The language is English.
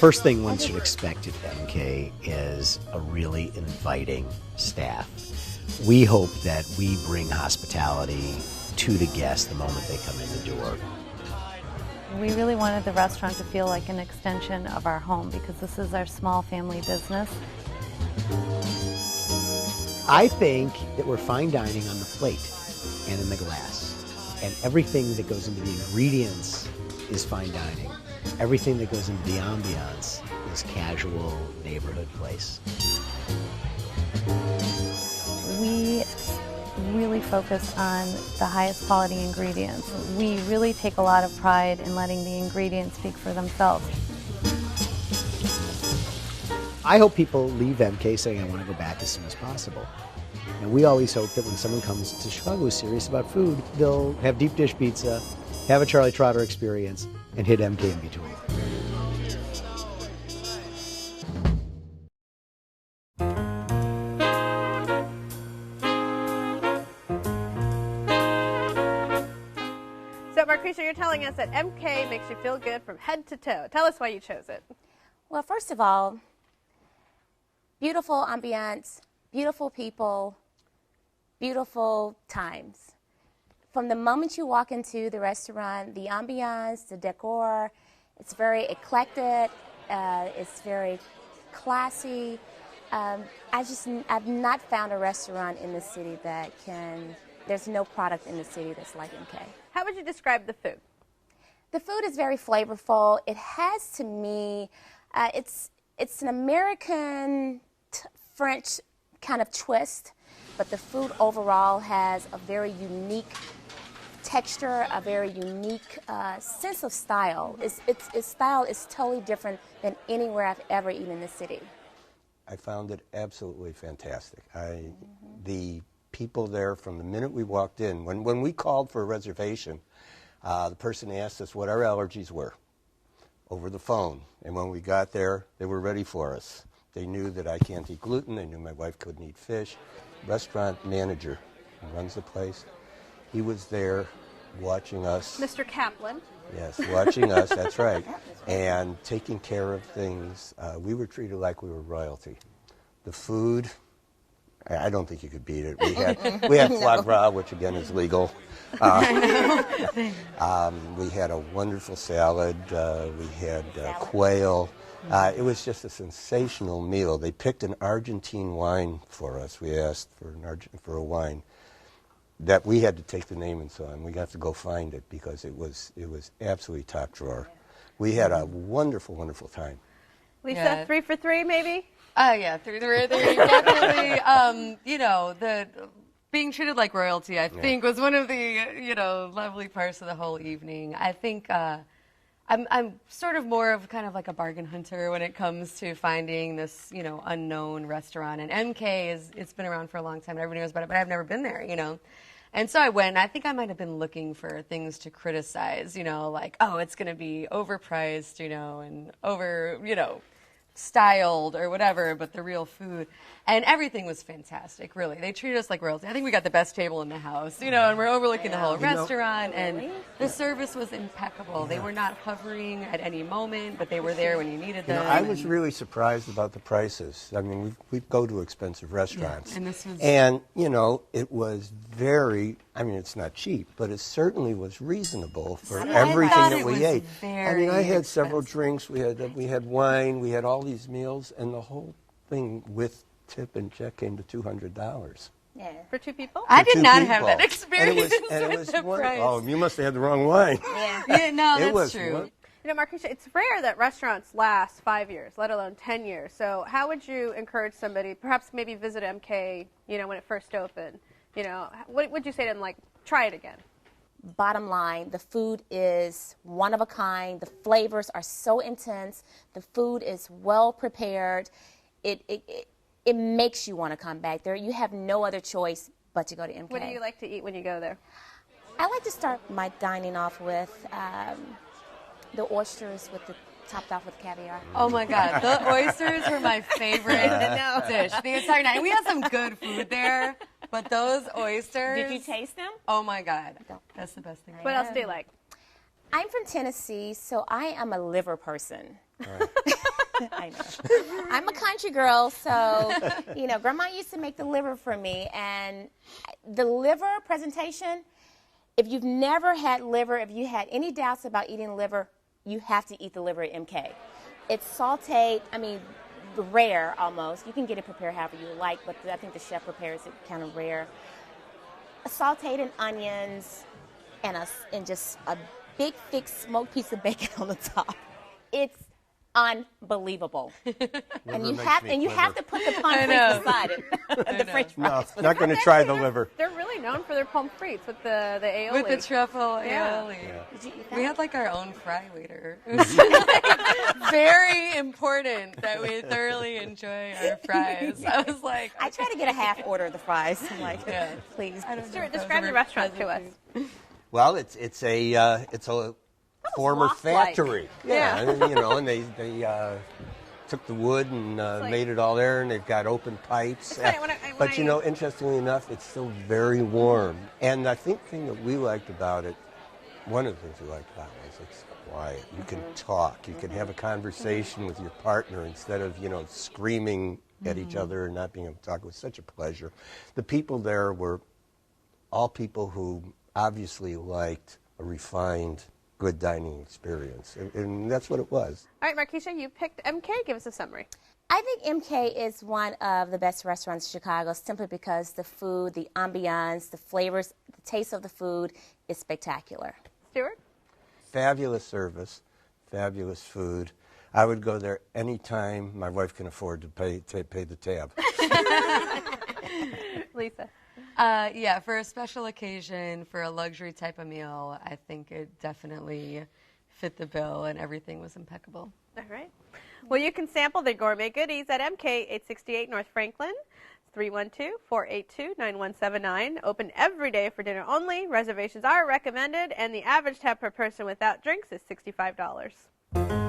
first thing one should expect at MK is a really inviting staff. We hope that we bring hospitality to the guests the moment they come in the door. We really wanted the restaurant to feel like an extension of our home because this is our small family business. I think that we're fine dining on the plate and in the glass. And everything that goes into the ingredients is fine dining. Everything that goes into the ambiance is casual neighborhood place. We really focus on the highest quality ingredients. We really take a lot of pride in letting the ingredients speak for themselves. I hope people leave MK saying, I want to go back as soon as possible. And we always hope that when someone comes to Chicago who's serious about food, they'll have deep dish pizza, have a Charlie Trotter experience, and hit MK in between. So, Marquisha, you're telling us that MK makes you feel good from head to toe. Tell us why you chose it. Well, first of all, beautiful ambiance, beautiful people, beautiful times. From the moment you walk into the restaurant, the ambiance, the decor, it's very eclectic, it's very classy. I've not found a restaurant in the city that there's no product in the city that's like MK. How would you describe the food? The food is very flavorful. It has, to me, it's an American French kind of twist, but the food overall has a very unique texture, a very unique sense of style. Its style is totally different than anywhere I've ever eaten in the city. I found it absolutely fantastic. The people there, from the minute we walked in, when we called for a reservation, the person asked us what our allergies were over the phone. And when we got there, they were ready for us. They knew that I can't eat gluten. They knew my wife couldn't eat fish. Restaurant manager who runs the place, he was there watching us. Mr. Kaplan. Yes, watching us, that's right, and taking care of things. We were treated like we were royalty. The food, I don't think you could beat it. We had foie gras, which again is legal. We had a wonderful salad. We had quail. It was just a sensational meal. They picked an Argentine wine for us. We asked for a wine that we had to take the name and so on. We got to go find it because it was absolutely top drawer. We had a wonderful, wonderful time. Lisa, Yeah. 3 for 3 maybe? Yeah, three, definitely. The being treated like royalty, I think, was one of the, lovely parts of the whole evening. I think I'm sort of more of kind of like a bargain hunter when it comes to finding this, unknown restaurant. And MK it's been around for a long time, and everybody knows about it, but I've never been there, And so I went, and I think I might have been looking for things to criticize, like, oh, it's going to be overpriced, and over, styled or whatever, but the real food. And everything was fantastic, really. They treated us like royalty. I think we got the best table in the house, and we're overlooking the whole restaurant, and the service was impeccable. They were not hovering at any moment, but they were there when you needed them. I was really surprised about the prices. I mean, we go to expensive restaurants. Yeah, and this was... And, it was very, it's not cheap, but it certainly was reasonable for everything that we ate. I had several drinks. We had wine. We had all these meals, and the whole thing with tip and check came to $200. Yeah. For 2 people? I did not have that experience. And it was with the price. Oh, you must have had the wrong wine. Yeah, no, that's true. Marquisha, it's rare that restaurants last 5 years, let alone 10 years. So how would you encourage somebody, perhaps maybe visit MK, when it first opened? What would you say to them, like, try it again? Bottom line, the food is one of a kind. The flavors are so intense. The food is well prepared. It makes you want to come back there. You have no other choice but to go to MK. What do you like to eat when you go there? I like to start my dining off with the oysters topped off with caviar. Oh my God, the oysters were my favorite dish the entire night. And we had some good food there, but those oysters. Did you taste them? Oh my God, that's the best thing. What else do you like? I'm from Tennessee, so I am a liver person. Right. I know. I'm a country girl, so, you know, Grandma used to make the liver for me. And the liver presentation, if you've never had liver, if you had any doubts about eating liver, you have to eat the liver at MK. It's sauteed, I mean, rare almost. You can get it prepared however you like, but I think the chef prepares it kind of rare. Sauteed in onions and just a big, thick smoked piece of bacon on the top. It's unbelievable. And you have to put the pommes frites beside it. The French fries. No, not going to try the liver. They're really known for their pommes frites with the aioli. With the truffle Yeah. aioli. Did you eat that? We had like our own fry waiter. It was very important that we thoroughly enjoy our fries. I was like, I try to get a half order of the fries. I'm like, Yeah. please. Stuart, describe the restaurant to us. Well, it's a former loft-like. factory. Yeah. And, you know, and they took the wood and made it all there, and they've got open pipes. funny, when But you I- know, interestingly enough, it's still very warm. And I think the thing that we liked about it, one of the things we liked about it was it's quiet. You can talk. You can have a conversation with your partner instead of, you know, screaming at each other and not being able to talk. It was such a pleasure. The people there were all people who obviously liked a refined, good dining experience. And that's what it was. All right, Markeisha, you picked MK. Give us a summary. I think MK is one of the best restaurants in Chicago simply because the food, the ambiance, the flavors, the taste of the food is spectacular. Stuart? Fabulous service, fabulous food. I would go there anytime my wife can afford to pay the tab. Lisa? yeah, for a special occasion, for a luxury type of meal, I think it definitely fit the bill and everything was impeccable. All right. Well, you can sample the gourmet goodies at MK 868 North Franklin. 312-482-9179. Open every day for dinner only. Reservations are recommended, and the average tab per person without drinks is $65.